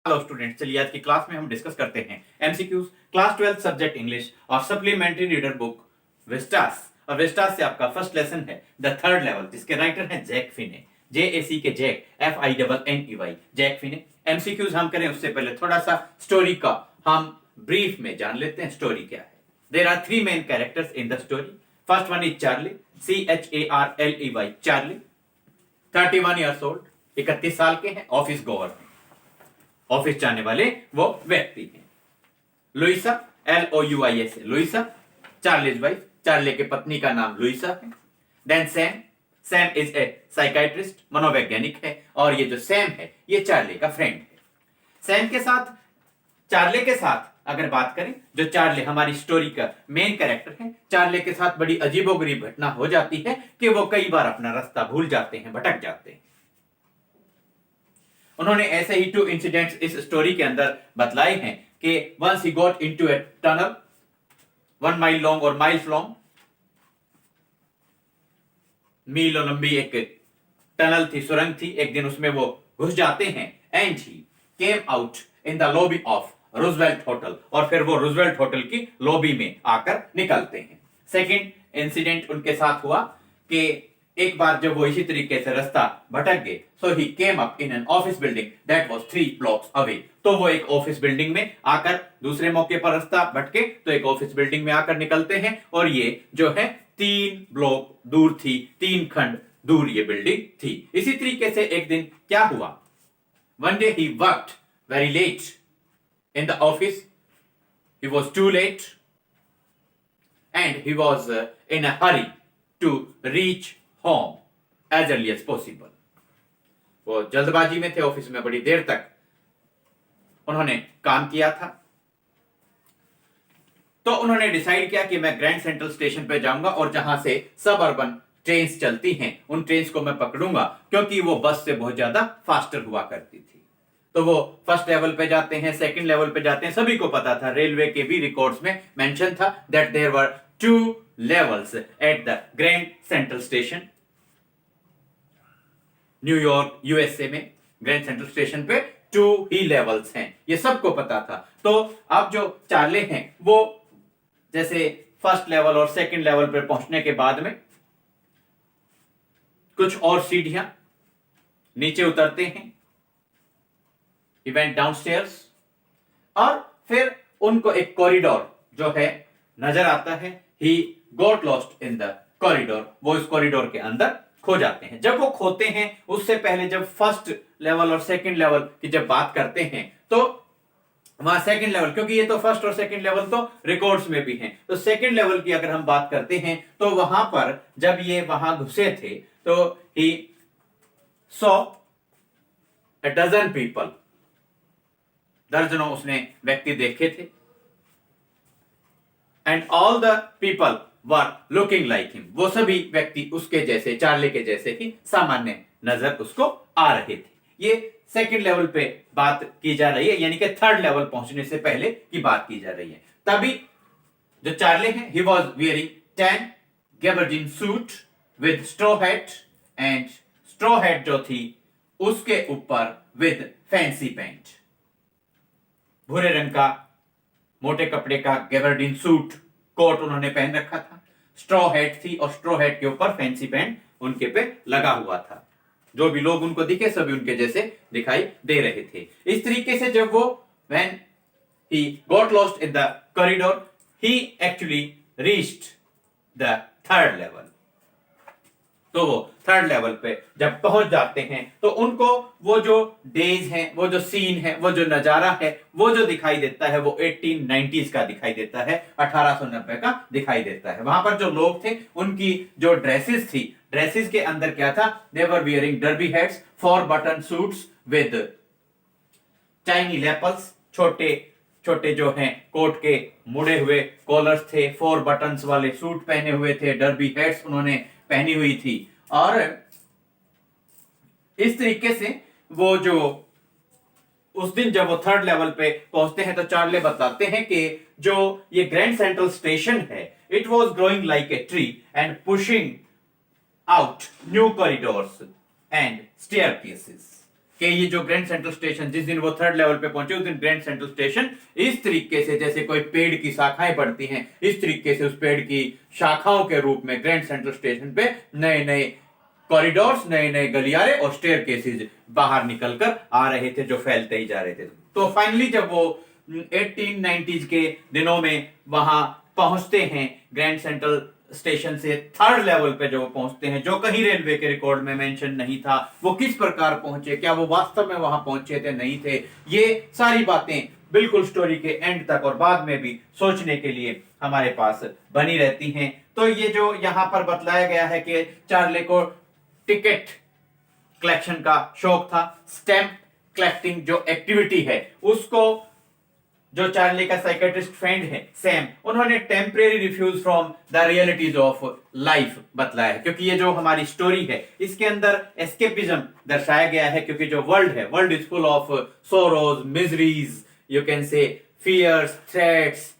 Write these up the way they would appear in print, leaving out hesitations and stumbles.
Hello student, चलिए आज की क्लास में हम डिस्कस करते हैं एमसीक्यूज क्लास 12 सब्जेक्ट इंग्लिश और सप्लीमेंट्री रीडर बुक विस्टास। और विस्टास से आपका फर्स्ट लेसन है द थर्ड लेवल, जिसके राइटर हैं जैक फिने, JAC के जैक, FINNEY, जैक फिने। एमसीक्यूज हम करें उससे पहले थोड़ा सा स्टोरी का हम ब्रीफ में जान लेते हैं। स्टोरी क्या है? There are three main characters in the story. First one is Charlie, CHARLEY, Charlie, 31 years old, 31 साल के हैं, ऑफिस गोवर हैं, ऑफिस जाने वाले वो व्यक्ति हैं। Louisa, LOUISA, Louisa, Charlie's wife, Charlie के पत्नी का नाम लुइसा है। Then Sam, Sam is a psychiatrist, मनोवैज्ञानिक है, और ये जो सैम है ये चार्ली का फ्रेंड है। सैम के साथ, चार्ली के साथ अगर बात करें, जो चार्ली हमारी स्टोरी का मेन कैरेक्टर है, चार्ली के साथ बड़ी अजीबोगरीब घटना हो जाती है कि वो कई बार अपना रास्ता भूल जाते हैं, भटक जाते हैं। उन्होंने ऐसे ही 2 इंसिडेंट्स इस स्टोरी के अंदर बतलाए हैं कि once he got into a tunnel 1 mile long और माइल्स लॉन्ग, मीलों लंबी एक टनल थी, सुरंग थी। एक दिन उसमें वो घुस जाते हैं and he came out in the lobby of Roosevelt hotel, और फिर वो रूजवेल्ट होटल की लॉबी में आकर निकलते हैं। सेकंड इंसिडेंट उनके साथ हुआ कि एक बार जब वो इसी तरीके से रास्ता भटक गए, so he came up in an office building that was 3 blocks away. तो वो एक ऑफिस बिल्डिंग में आकर, दूसरे मौके पर रास्ता भटके तो एक ऑफिस बिल्डिंग में आकर निकलते हैं, और ये जो है 3 ब्लॉक दूर थी, 3 खंड दूर ये बिल्डिंग थी। इसी तरीके से एक दिन क्या हुआ, one day he worked very late in the office, he was too late and he was in a hurry to reach home as early as possible. वो जल्दबाजी में थे, ऑफिस में बड़ी देर तक उन्होंने काम किया था। तो उन्होंने डिसाइड किया कि मैं ग्रैंड सेंट्रल स्टेशन पे जाऊंगा और जहां से सब अर्बन ट्रेन्स चलती हैं उन ट्रेन्स को मैं पकड़ूंगा, क्योंकि वो बस से बहुत ज्यादा फास्टर हुआ करती थी। तो वो फर्स्ट लेवल पे जाते हैं, सेकंड लेवल पे जाते हैं। सभी को पता था, रेलवे के भी रिकॉर्ड्स में मेंशन था that there were 2 levels at the Grand Central Station, New York USA में ग्रैंड सेंट्रल स्टेशन पे 2 ही लेवल्स हैं, ये सबको पता था। तो अब जो चार्ली हैं वो जैसे फर्स्ट लेवल और सेकंड लेवल पर पहुंचने के बाद में कुछ और सीढ़ियां नीचे उतरते हैं, he went downstairs, और फिर उनको एक कॉरिडोर जो है नजर आता है। he got lost in the corridor, वो इस कॉरिडोर के अंदर खो जाते हैं। जब वो खोते हैं, उससे पहले जब फर्स्ट लेवल और सेकंड लेवल की जब बात करते हैं, तो वहां सेकंड लेवल, क्योंकि ये तो फर्स्ट और सेकंड लेवल तो रिकॉर्ड्स में भी हैं, तो सेकंड लेवल की अगर हम बात करते हैं तो वहां पर जब ये वहां घुसे थे तो he saw a dozen people, दर्जनों उसने व्यक्ति देखे थे, and all the people were looking like him, वो सभी व्यक्ति उसके जैसे, चार्ली के जैसे ही सामान्य नजर उसको आ रहे थे। ये सेकंड लेवल पे बात की जा रही है, यानी कि थर्ड लेवल पहुंचने से पहले की बात की जा रही है। तभी जो चार्ली है, he was wearing tan gabardine suit with straw hat, and straw hat जो थी उसके ऊपर विद फैंसी पैंट, भूरे रंग का मोटे कपड़े का गैबर्डिन सूट कोट उन्होंने पहन रखा था। स्ट्रॉ हैट थी और स्ट्रॉ हैट के ऊपर फैंसी पैंट उनके पे लगा हुआ था। जो भी लोग उनको दिखे सभी उनके जैसे दिखाई दे रहे थे। इस तरीके से जब वो when he got lost in the corridor, he actually reached the third level. तो वो थर्ड लेवल पे जब पहुंच जाते हैं तो उनको वो जो डेज हैं, वो जो सीन है, वो जो नजारा है, वो जो दिखाई देता है वो 1890s का दिखाई देता है, 1890 का दिखाई देता है। वहां पर जो लोग थे उनकी जो ड्रेसेस थी, ड्रेसेस के अंदर क्या था, they were wearing derby heads, 4 button suits with chinny lapels, छोटे छोटे जो हैं कोट के मुड़े हुए कॉलर्स थे, 4 बटन्स वाले सूट पहने हुए थे, डर्बी हेड्स उन्होंने पहनी हुई थी। और इस तरीके से वो जो उस दिन जब वो थर्ड लेवल पे पहुंचते हैं तो चार्ली बताते हैं कि जो ये ग्रैंड सेंट्रल स्टेशन है, it was growing like a tree and pushing out new corridors and staircases. कि ये जो ग्रैंड सेंट्रल स्टेशन, जिस दिन वो थर्ड लेवल पे पहुंचे उस दिन ग्रैंड सेंट्रल स्टेशन इस तरीके से, जैसे कोई पेड़ की शाखाएं बढ़ती हैं, इस तरीके से उस पेड़ की शाखाओं के रूप में ग्रैंड सेंट्रल स्टेशन पे नए नए कॉरिडोर्स, नए नए गलियारे और स्टेयरकेसेस बाहर निकलकर आ रहे थे, जो फैलते ही जा रहे थे। तो फाइनली जब वो 1890s के दिनों में वहां पहुंचते हैं, ग्रैंड सेंट्रल स्टेशन से थर्ड लेवल पे जो पहुंचते हैं, जो कहीं रेलवे के रिकॉर्ड में मेंशन नहीं था, वो किस प्रकार पहुंचे, क्या वो वास्तव में वहां पहुंचे थे, नहीं थे, ये सारी बातें बिल्कुल स्टोरी के एंड तक और बाद में भी सोचने के लिए हमारे पास बनी रहती हैं। तो ये जो यहां पर बतलाया गया है कि चार्ले को टिकट कलेक्शन का शौक था, स्टैंप कलेक्टिंग जो एक्टिविटी है उसको जो चार्ली का साइकेट्रिस्ट फ्रेंड है सैम, उन्होंने temporary refuse from the realities of life बतलाया है, क्योंकि ये जो हमारी स्टोरी है इसके अंदर एस्केपिज्म दर्शाया गया है, क्योंकि जो वर्ल्ड है, world is full of sorrows, miseries, you can say fears, threats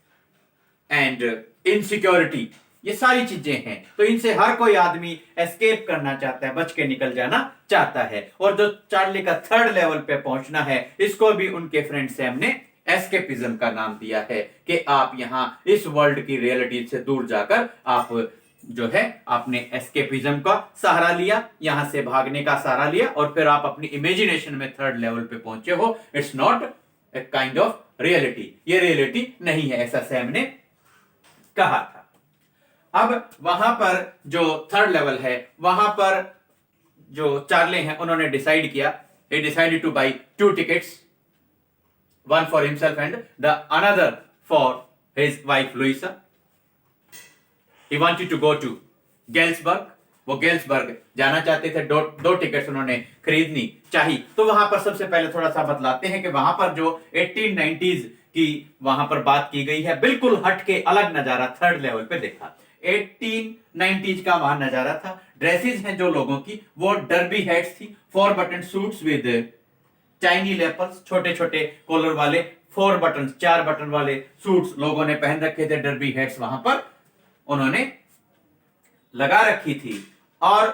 and insecurity, ये सारी चीजें हैं। तो इनसे हर कोई आदमी एस्केप करना चाहता है, बच के निकल जाना चाहता है। और जो चार्ली का थर्ड लेवल पे पहुंचना है, इसको भी उनके फ्रेंड सैम ने एस्केपिज्म का नाम दिया है कि आप यहां इस वर्ल्ड की रियलिटी से दूर जाकर आप जो है आपने एस्केपिज्म का सहारा लिया, यहां से भागने का सहारा लिया, और फिर आप अपनी इमेजिनेशन में थर्ड लेवल पे पहुंचे हो। It's not a kind of reality, ये रियलिटी नहीं है, ऐसा सैम ने कहा था। अब वहां पर जो थर्ड लेवल है, वहां पर जो चार्ले हैं उन्होंने डिसाइड किया, he decided to buy 2 tickets, one for himself and the another for his wife Louisa. He wanted to go to Galesburg, वो गेल्सबर्ग जाना चाहते थे। दो टिकट्स उन्होंने खरीदनी चाहिए। तो वहां पर सबसे पहले थोड़ा सा बतलाते हैं कि वहां पर जो 1890s की वहां पर बात की गई है, बिल्कुल हट के अलग नजारा थर्ड लेवल पे देखा। 1890s का वहां नजारा था। ड्रेसेस हैं जो लोगों की, वो डर्बी हेड्स थी, 4 बटन सूट्स विद चाइनी लेपर्स, छोटे छोटे कॉलर वाले 4 बटन 4 बटन वाले सूट्स लोगों ने पहन रखे थे। डर्बी हेड्स वहां पर उन्होंने लगा रखी थी। और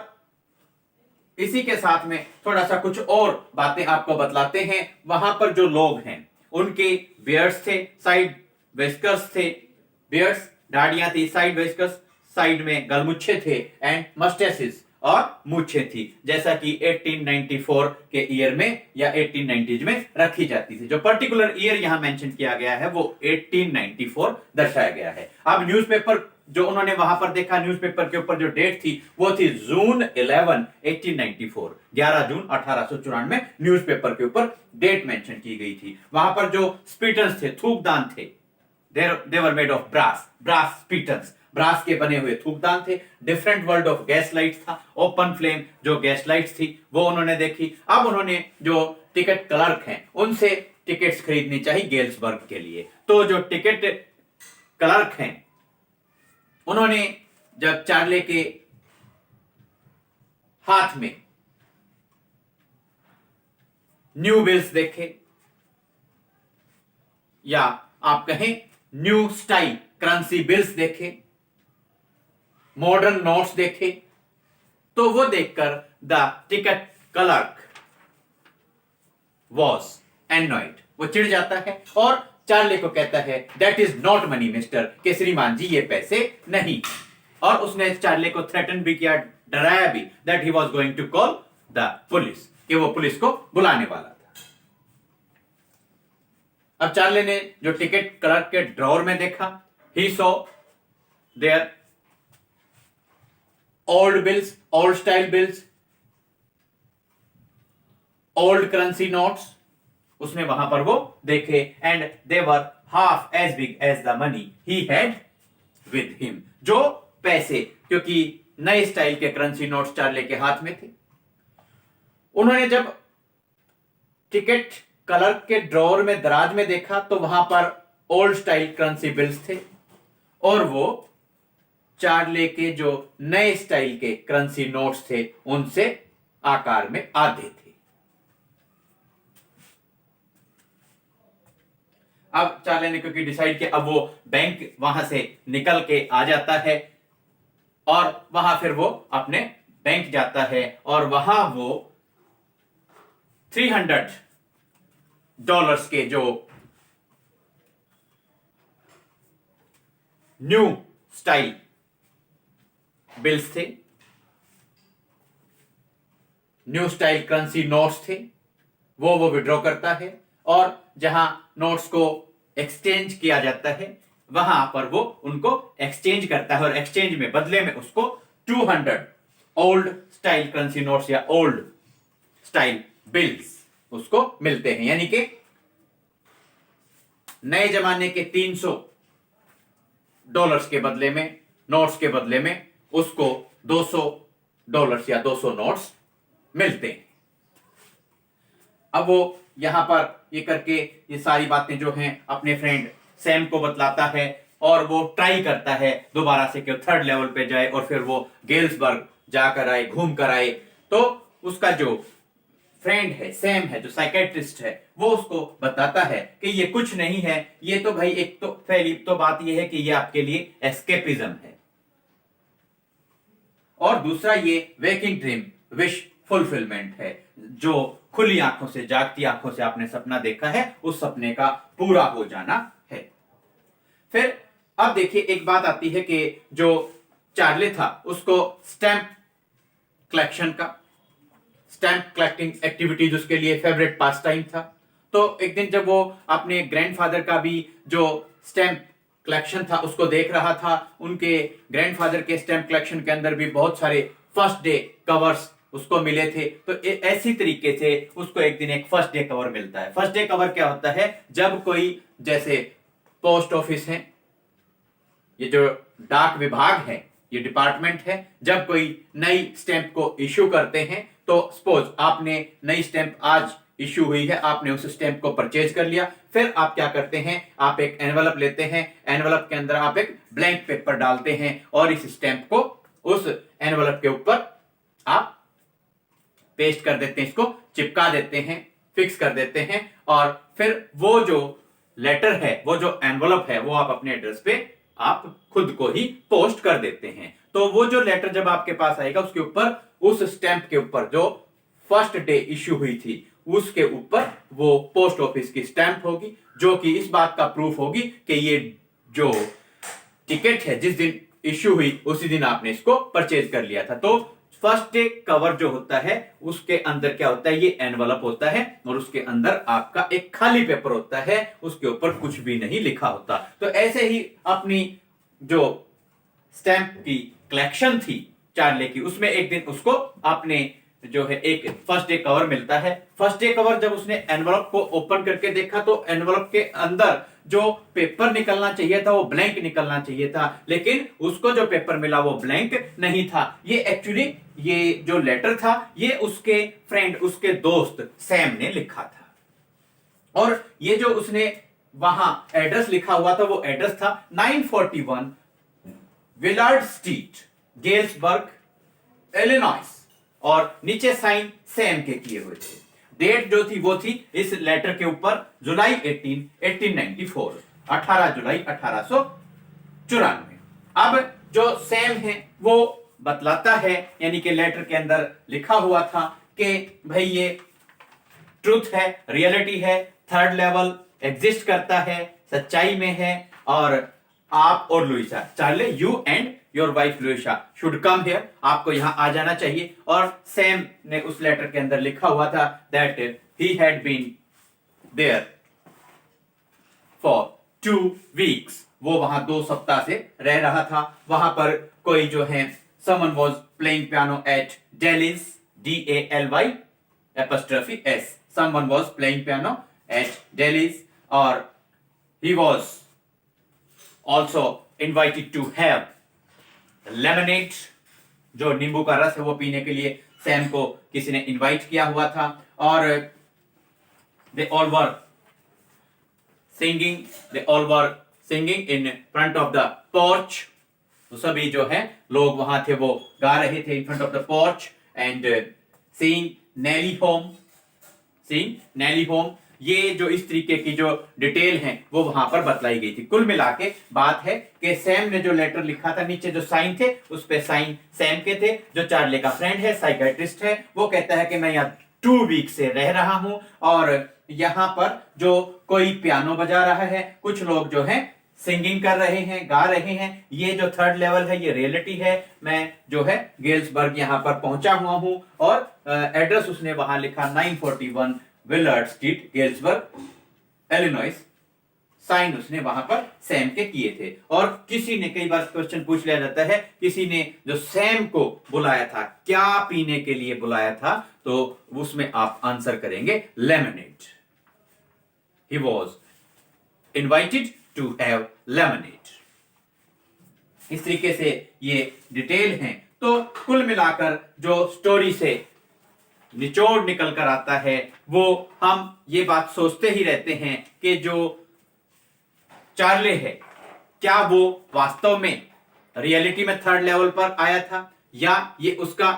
इसी के साथ में थोड़ा सा कुछ और बातें आपको बतलाते हैं। वहां पर जो लोग हैं उनके बियर्ड्स थे, साइड वेस्कर्स थे, बियर्ड्स दाढ़ियां थी, साइड वेस्कर्स, साइड में गलमुच्छे थे, एंड मस्टेसिस और मूछे थी, जैसा कि 1894 के ईयर में या 1890s में रखी जाती थी। जो पर्टिकुलर ईयर यहां मेंशन किया गया है वो 1894 दर्शाया गया है। अब न्यूज़पेपर जो उन्होंने वहां पर देखा, न्यूज़पेपर के ऊपर जो डेट थी वो थी जून 11 1894, 11 जून 1894 न्यूज़पेपर के ऊपर डेट मेंशन की गई थी। वहां पर जो स्पीटन्स थे, थूकदान थे, they were made of brass spittoons, brass के बने हुए थूकदान थे। Different world of gas lights था, ओपन फ्लेम जो गैस लाइट्स थी वो उन्होंने देखी। अब उन्होंने जो टिकट क्लर्क हैं उनसे टिकट्स खरीदनी चाहिए गेल्सबर्ग के लिए। तो जो टिकट क्लर्क हैं उन्होंने जब चार्ले के हाथ में न्यू बिल्स देखे, या आप कहें न्यू स्टाइल करेंसी बिल्स देखे, मॉडर्न नोट्स देखे, तो वो देखकर the ticket clerk was annoyed, वो चिढ़ जाता है और चार्ले को कहता है that is not money mister, के श्रीमान जी ये पैसे नहीं। और उसने चार्ले को थ्रेटन भी किया, डराया भी, that he was going to call the police, कि वो पुलिस को बुलाने वाला था। अब चार्ले ने जो टिकट क्लर्क के ड्रॉर में देखा, he saw there old bills, old style bills, old currency notes, उसने वहां पर वो देखे, and they were half as big as the money he had with him, जो पैसे, क्योंकि नए स्टाइल के करेंसी नोट्स चार्ले के हाथ में थे। उन्होंने जब टिकट क्लर्क के ड्रॉर में दराज में देखा तो वहां पर ओल्ड स्टाइल करेंसी बिल्स थे, और वो चार्ले के जो नए स्टाइल के करेंसी नोट्स थे उनसे आकार में आधे थे। अब चार्ले ने क्योंकि डिसाइड किया, अब वो बैंक वहां से निकल के आ जाता है और वहां फिर वो अपने बैंक जाता है और वहां वो $300 के जो न्यू स्टाइल बिल्स थे, न्यू स्टाइल करेंसी नोट्स थे, वो विड्रॉ करता है और जहां नोट्स को एक्सचेंज किया जाता है वहां पर वो उनको एक्सचेंज करता है और एक्सचेंज में बदले में उसको 200 ओल्ड स्टाइल करेंसी नोट्स या ओल्ड स्टाइल बिल्स उसको मिलते हैं। यानी कि नए जमाने के $300 के बदले में, नोट्स के बदले में उसको $200 या 200 नोट्स मिलते हैं। अब वो यहां पर ये करके ये सारी बातें जो हैं अपने फ्रेंड सैम को बतलाता है और वो ट्राई करता है दोबारा से कि थर्ड लेवल पे जाए और फिर वो गेल्सबर्ग जाकर आए, घूम कर आए। तो उसका जो फ्रेंड है, सैम है, जो साइकेट्रिस्ट है, वो उसको बताता है कि ये कुछ नहीं है, ये तो भाई एक तो पहली तो बात ये है कि ये आपके लिए एस्केपिज्म है और दूसरा ये वेकिंग ड्रीम विश फुलफिलमेंट है। जो खुली आंखों से, जागती आंखों से आपने सपना देखा है उस सपने का पूरा हो जाना है। फिर अब देखिए एक बात आती है कि जो चार्ली था उसको स्टैंप कलेक्टिंग एक्टिविटीज उसके लिए फेवरेट पास टाइम था। तो एक दिन जब वो अपने ग्रैंडफादर का भी जो स्टैंप कलेक्शन था उसको देख रहा था, उनके ग्रैंडफादर के स्टैंप कलेक्शन के अंदर भी बहुत सारे फर्स्ट डे कवर्स उसको मिले थे। तो ऐसी तरीके से उसको एक दिन एक फर्स्ट डे कवर मिलता है। फर्स्ट डे कवर क्या होता है? जब कोई, जैसे पोस्ट ऑफिस है, ये जो डाक विभाग है, ये डिपार्टमेंट है, जब कोई नई स्टैंप को इश्यू करते हैं तो सपोज आपने नई स्टैंप आज इश्यू हुई है, आपने उस स्टैंप को परचेज कर लिया, फिर आप क्या करते हैं, आप एक एनवलप लेते हैं, एनवलप के अंदर आप एक ब्लैंक पेपर डालते हैं और इस स्टैंप को उस एनवलप के ऊपर आप पेस्ट कर देते हैं, इसको चिपका देते हैं, फिक्स कर देते हैं और फिर वो जो लेटर है, वो जो एनवलप है, वो आप अपने एड्रेस पे आप खुद को ही पोस्ट कर देते हैं। तो वो जो लेटर जब आपके पास आएगा उसके ऊपर, उस स्टैंप के ऊपर जो फर्स्ट डे इश्यू हुई थी उसके ऊपर वो पोस्ट ऑफिस की स्टैंप होगी, जो कि इस बात का प्रूफ होगी कि ये जो टिकट है जिस दिन इश्यू हुई उसी दिन आपने इसको परचेज कर लिया था। तो फर्स्ट डे कवर जो होता है उसके अंदर क्या होता है, ये एनवलप होता है और उसके अंदर आपका एक खाली पेपर होता है, उसके ऊपर कुछ भी नहीं लिखा होता। तो ऐसे ही अपनी जो स्टैंप की कलेक्शन थी चार्ली की, उसमें एक दिन उसको आपने जो है एक फर्स्ट डे कवर मिलता है। फर्स्ट डे कवर जब उसने एनवलप को ओपन करके देखा तो एनवलप के अंदर जो पेपर निकलना चाहिए था वो ब्लैंक निकलना चाहिए था, लेकिन उसको जो पेपर मिला वो ब्लैंक नहीं था। ये एक्चुअली ये जो लेटर था ये उसके फ्रेंड, उसके दोस्त सैम ने लिखा था और ये जो उसने वहां एड्रेस लिखा हुआ था वो एड्रेस था 941 विलार्ड स्ट्रीट, गेल्सबर्ग, इलिनॉइस और नीचे साइन सैम के किए हुए थे। डेट जो थी वो थी इस लेटर के ऊपर जुलाई 1894, 18 जुलाई 1894। अब जो सैम है वो बतलाता है, यानी कि लेटर के अंदर लिखा हुआ था कि भाई ये ट्रूथ है, रियलिटी है, थर्ड लेवल एग्जिस्ट करता है, सच्चाई में है और आप और Louisa, Charlie, you and your wife Louisa should come here, आपको यहां आ जाना चाहिए। और सैम ने उस लेटर के अंदर लिखा हुआ था that he had been there for 2 weeks, वो वहां 2 सप्ताह से रह रहा था। वहां पर कोई जो है someone was playing piano at Delhi's, DALY apostrophe S, someone was playing piano at Delhi's और he was also invited to have lemonade, जो नींबू का रस है वो पीने के लिए सैम को किसी ने इनवाइट किया हुआ था और they all were singing in front of the porch। तो सभी जो है लोग वहां थे वो गा रहे थे in front of the porch and seeing Nelly home। ये जो इस तरीके की जो डिटेल है वो वहां पर बतलाई गई थी। कुल मिला के बात है कि सैम ने जो लेटर लिखा था, नीचे जो साइन थे उस पे साइन सैम के थे, जो चार्ली का फ्रेंड है, साइकियाट्रिस्ट है, वो कहता है कि मैं यहाँ 2 वीक से रह रहा हूं और यहां पर जो कोई पियानो बजा रहा है, कुछ लोग जो है सिंगिंग कर रहे हैं, गा रहे हैं। ये जो थर्ड लेवल है ये रियलिटी है। मैं जो है गेल्सबर्ग यहां पर पहुंचा हुआ हूं और एड्रेस उसने वहां लिखा 941 Willard Street Galesburg Illinois. Sign उसने वहां पर सैम के किए थे। और किसी ने, कई बार क्वेश्चन पूछ लिया जाता है, किसी ने जो सैम को बुलाया था, क्या पीने के लिए बुलाया था, तो उसमें आप आंसर करेंगे lemonade. He was invited to have lemonade. इस तरीके से ये डिटेल है। तो कुल मिलाकर जो स्टोरी से निचोड़ निकल कर आता है वो हम ये बात सोचते ही रहते हैं कि जो चार्ले है क्या वो वास्तव में रियलिटी में थर्ड लेवल पर आया था, या ये उसका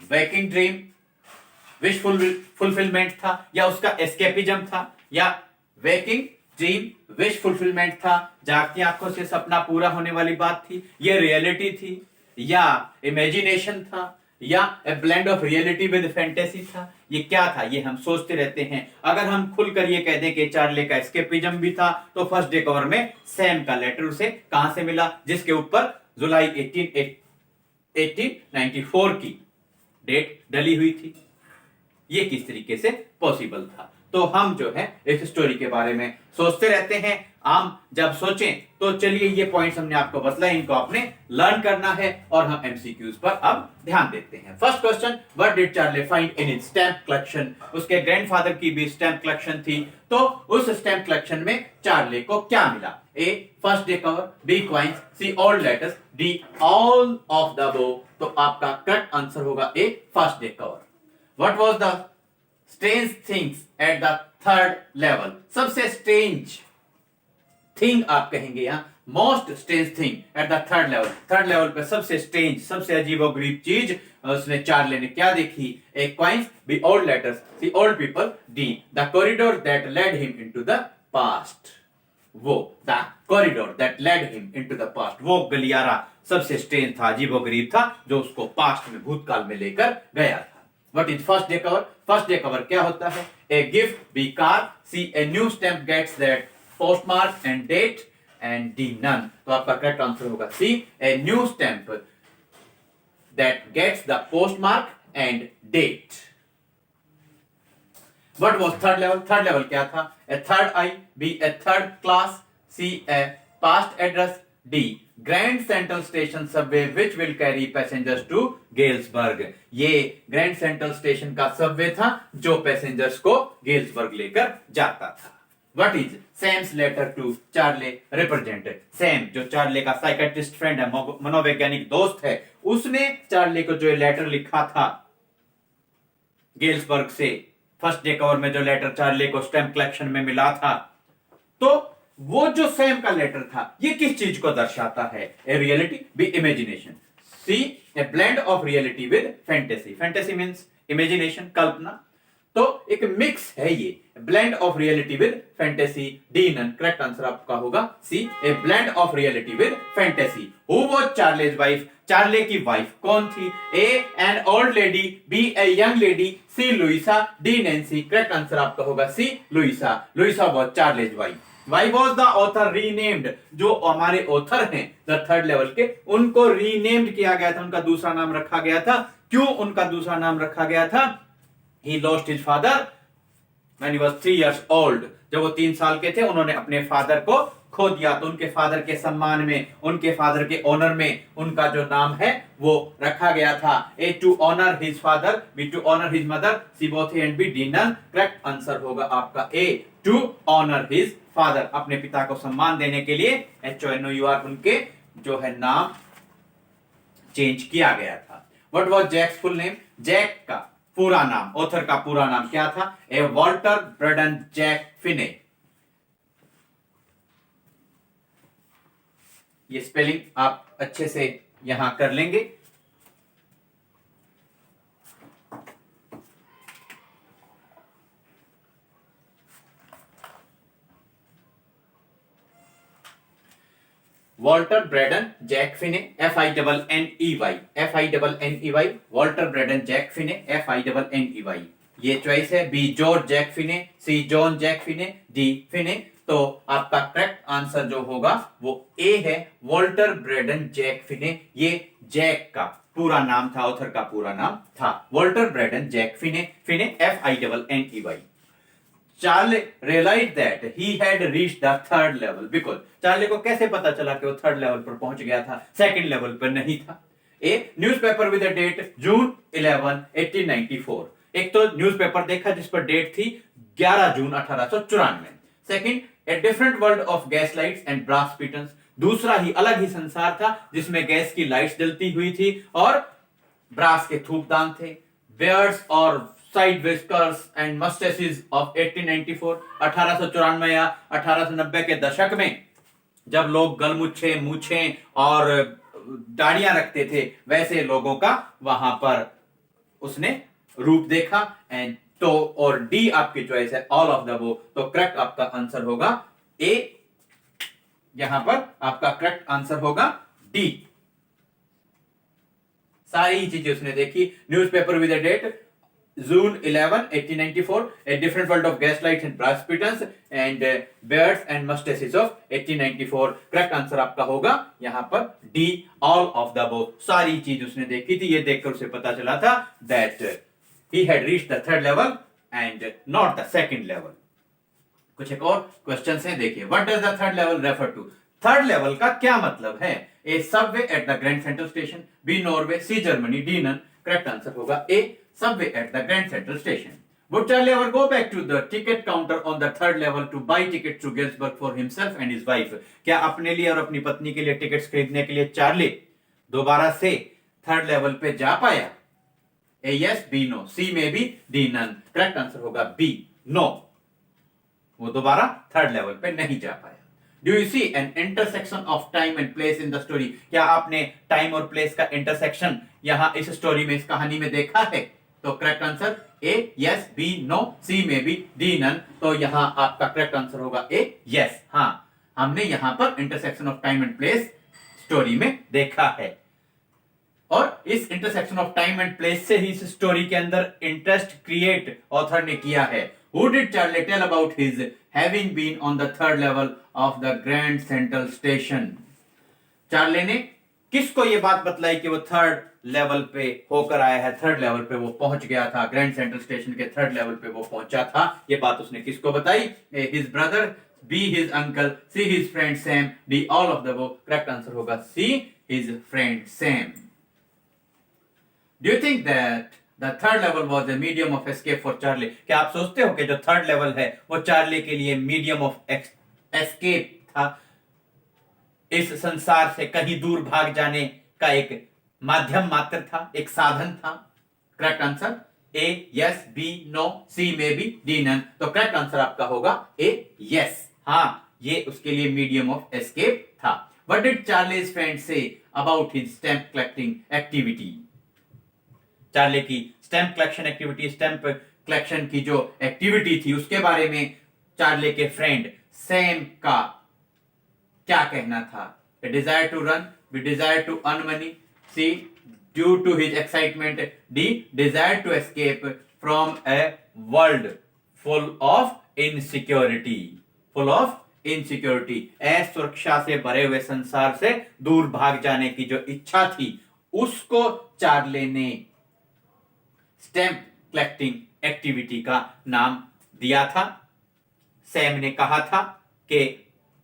वैकिंग ड्रीम विश फुलफिलमेंट था, या उसका एस्केपिज्म था, या वैकिंग ड्रीम विश फुलफिलमेंट था, जागती आंखों से सपना पूरा होने वाली बात थी, ये रियलिटी थी, या इमेजिनेशन था, या a blend of reality with fantasy था, ये क्या था, ये हम सोचते रहते हैं। अगर हम खुलकर ये कह दें कि चार्ले का एस्केपिज्म भी था, तो फर्स्ट डे कवर में सैम का लेटर उसे कहां से मिला, जिसके ऊपर जुलाई 1894 की डेट डली हुई थी, ये किस तरीके से पॉसिबल था। तो हम जो है इस स्टोरी के बारे में सोचते रहते हैं। हम जब सोचें तो चलिए ये पॉइंट्स हमने आपको बतलाए, इनको आपने लर्न करना है और हम एमसीक्यूज पर अब ध्यान देते हैं। First question, what did Charlie find in his stamp collection. उसके ग्रैंडफादर की भी स्टैम्प कलेक्शन थी, तो उस स्टैम्प कलेक्शन में चार्ले को क्या मिला। A first day cover, B coins, C old letters, D all of the above. तो आपका करेक्ट आंसर होगा A first day cover. What was the strange things at the third level. सबसे strange thing आप कहेंगे यहां, most strange thing at the third level. Third level पे सबसे strange, सबसे अजीबोगरीब चीज उसने चार्ले ने क्या देखी। A coins, B old letters, C old people, D the corridor that led him into the past. वो the corridor that led him into the past, वो गलियारा सबसे स्ट्रेंज था, अजीबोगरीब था, जो उसको पास्ट में, भूतकाल में लेकर गया था। What is first day cover? First day cover क्या होता है। A gift, B car, C a new stamp gets that postmark and date, and D none। तो आपका करेक्ट आंसर होगा C a new stamp that gets the postmark and date। What was third level? Third level क्या था। A third eye, B a third class, C a past address, D grand central station subway which will carry passengers to Galesburg. ये grand central station का subway था जो passengers को Galesburg लेकर जाता था। What is Sam's letter to Charlie represent. Sam जो Charlie का साइकेट्रिस्ट फ्रेंड है, मनोवैज्ञानिक दोस्त है, उसने चार्ले को जो लेटर लिखा था गेल्सबर्ग से, फर्स्ट डे कवर में जो लेटर चार्ले को स्टैम्प कलेक्शन में मिला था, तो वो जो सैम का लेटर था ये किस चीज को दर्शाता है। A reality, B imagination, C a blend of reality with fantasy. Fantasy means imagination, कल्पना, तो एक मिक्स है ये, blend of reality with fantasy, D none. Correct answer आपका होगा C a blend of reality with fantasy. Who was Charley's wife. Charley की wife कौन थी। A an old lady, B a young lady, C Louisa, D Nancy. Correct answer आपका होगा C Louisa. Luisa was Charley's wife. Why was the author renamed? जो हमारे author हैं the third level के, उनको रीनेम्ड किया गया था, उनका दूसरा नाम रखा गया था। क्यों उनका दूसरा नाम रखा गया था। He lost his father when he was 3 years old। जब वो 3 साल के थे उन्होंने अपने फादर को खो दिया, तो उनके फादर के सम्मान में, उनके फादर के ऑनर में उनका जो नाम है वो रखा गया था। A to honour his father, B to honour his mother, C both A and B, D none. Correct answer होगा आपका A to honour his father. अपने पिता को सम्मान देने के लिए HONOUR उनके जो है नाम चेंज किया गया था। What was Jack's full name. Jack का पूरा नाम, ऑथर का पूरा नाम क्या था। A Walter Braden Jack Finney. ये स्पेलिंग आप अच्छे से यहां कर लेंगे। Walter Braden Jack Finney, FINNEY, FINNEY, Walter Braden Jack Finney, FINNEY। ये चॉइस है। B George Jack Finney, C John Jack Finney, D Finney. तो आपका करेक्ट आंसर जो होगा वो ए है, वॉल्टर ब्रेडन जैक फिने। ये जैक का पूरा नाम था, ऑथर का पूरा नाम था Walter Braden Jack Finney. Finney FINNEY। Charlie realized that he had reached the third level because Charlie को कैसे पता चला कि वो थर्ड लेवल पर पहुंच गया था, सेकंड लेवल पर नहीं था। A newspaper with the date June 11 1894। एक तो न्यूज़पेपर देखा जिस पर डेट थी 11 June 1894। Second, A different world of gas lights and brass spittoons. दूसरा ही अलग ही संसार था जिसमें गैस की लाइट्स जलती हुई थी और ब्रास के थूकदान थे। बेयर्ड्स और साइड विस्कर्स एंड मस्टेसिस ऑफ 1894। 1894 या 1890 के दशक में जब लोग गलमुच्छे, मूछे और दाढ़ियां रखते थे, वैसे लोगों का वहां पर उसने रूप देखा। एंड तो और डी आपकी चॉइस है, ऑल ऑफ द वो। तो करेक्ट आपका आंसर होगा ए। यहां पर आपका करेक्ट आंसर होगा डी। सारी चीजें उसने देखी। Newspaper with the date June 11, 1894, A Different World of Gaslights and Brass Pittons and Beards and Mustaches of 1894। Correct answer आपका होगा यहां पर D, all of the above. सारी चीज उसने देखी थी, ये देखकर उसे पता चला था that he had reached the third level and not the second level। कुछ एक और क्वेश्चंस हैं, देखिए। What does the third level refer to? Third level का क्या मतलब है? A subway at the Grand central station, B Norway, C Germany, D none. Correct answer होगा A, subway at the Grand central station. Would Charlie ever go back to the ticket counter on the third level to buy tickets to Gettysburg for himself and his wife? क्या अपने लिए और अपनी पत्नी के लिए tickets खरीदने के लिए चार्ली दोबारा से थर्ड लेवल पे जा पाया? A yes, B no, C maybe, D none. Correct answer होगा बी, नो। वो दोबारा थर्ड लेवल पे नहीं जा पाया। Do you see an intersection of time and place in the story? क्या आपने टाइम और प्लेस का इंटरसेक्शन यहां इस स्टोरी में, इस कहानी में देखा है? तो correct answer A yes, B no, C maybe, D none. तो यहां आपका करेक्ट आंसर होगा ए यस। हाँ, हमने यहां पर intersection of time and place story में देखा है और इस intersection of time and place से ही इस स्टोरी के अंदर इंटरेस्ट क्रिएट ऑथर ने किया है। Who did Charlie tell about his having been on the third level of the Grand Central Station? Charlie ने किसको ये बात बतलाई कि वो थर्ड लेवल पे होकर आया है, थर्ड लेवल पे वो पहुंच गया था, ग्रैंड सेंट्रल स्टेशन के थर्ड लेवल पे वो पहुंचा था? ये बात उसने किसको बताई? His brother, B his uncle, C his friend Sam, D all of the above. Correct answer होगा C, his friend Sam. Do you think that the third level was a medium of escape for Charlie? क्या आप सोचते हो कि जो third level है वो Charlie के लिए मीडियम ऑफ एस्केप था, इस संसार से कहीं दूर भाग जाने का एक माध्यम मात्र था, एक साधन था? Correct answer A yes, B no, C maybe, D none. तो करेक्ट आंसर आपका होगा ए यस। हाँ, ये उसके लिए मीडियम ऑफ एस्केप था। What did Charlie's friend say about his stamp collecting activity? Charlie की stamp collection activity, stamp collection की जो एक्टिविटी थी उसके बारे में चार्ली के फ्रेंड सैम का क्या कहना था? A desire to run, B desire to earn money, C due to his excitement, D desire to escape from a world full of insecurity, full of insecurity। असुरक्षा से भरे हुए संसार से दूर भाग जाने की जो इच्छा थी उसको चार्ली ने स्टैम्प कलेक्टिंग एक्टिविटी का नाम दिया था। सैम ने कहा था कि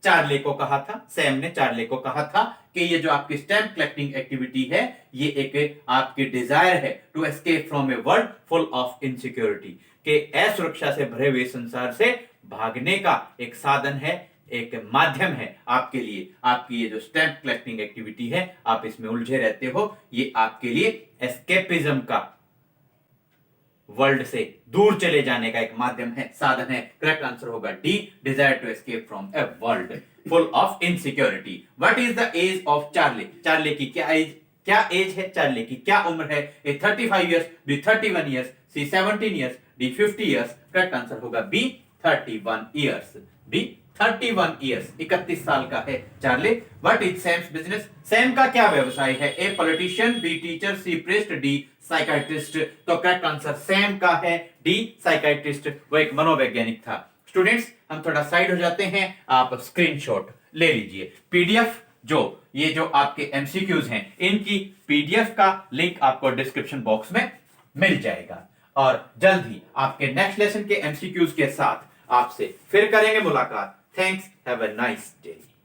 चार्ली को कहा था, सैम ने चार्ली को कहा था कि ये जो आपकी स्टैम्प कलेक्टिंग एक्टिविटी है ये एक आपकी डिजायर है to escape from a world full of insecurity, कि असुरक्षा से भरे हुए संसार से भागने का एक साधन है, एक माध्यम है आपके लिए। आपकी ये जो स्टैम्प कलेक्टिंग एक्टिविटी है, आप इसमें उलझे रहते हो, ये आपके लिए एस्केपिज्म का, वर्ल्ड से दूर चले जाने का एक माध्यम है, साधन है। करेक्ट आंसर होगा D, desire to escape from a world full of insecurity. What is the age of Charlie? Charlie की क्या एज है? चार्ली की क्या उम्र है? A 35 years, B 31 years, C 17 years, D 50 years. Correct answer होगा B 31 years, B 31 years, 31 साल का है Charlie. What is Sam's business? Sam का क्या व्यवसाय है? A politician, B teacher, C priest, D psychiatrist. तो करेक्ट आंसर सैम का है डी साइकाइट्रिस्ट, वो एक मनोवैज्ञानिक था। स्टूडेंट्स हम थोड़ा साइड हो जाते हैं, आप स्क्रीनशॉट ले लीजिए। पीडीएफ ये जो आपके एमसीक्यूज हैं, इनकी पीडीएफ का लिंक आपको डिस्क्रिप्शन बॉक्स में मिल जाएगा। और जल्द ही आपके नेक्स्ट लेसन के एमसीक्यूज के साथ आपसे फिर करेंगे मुलाकात। Thanks, have a nice day.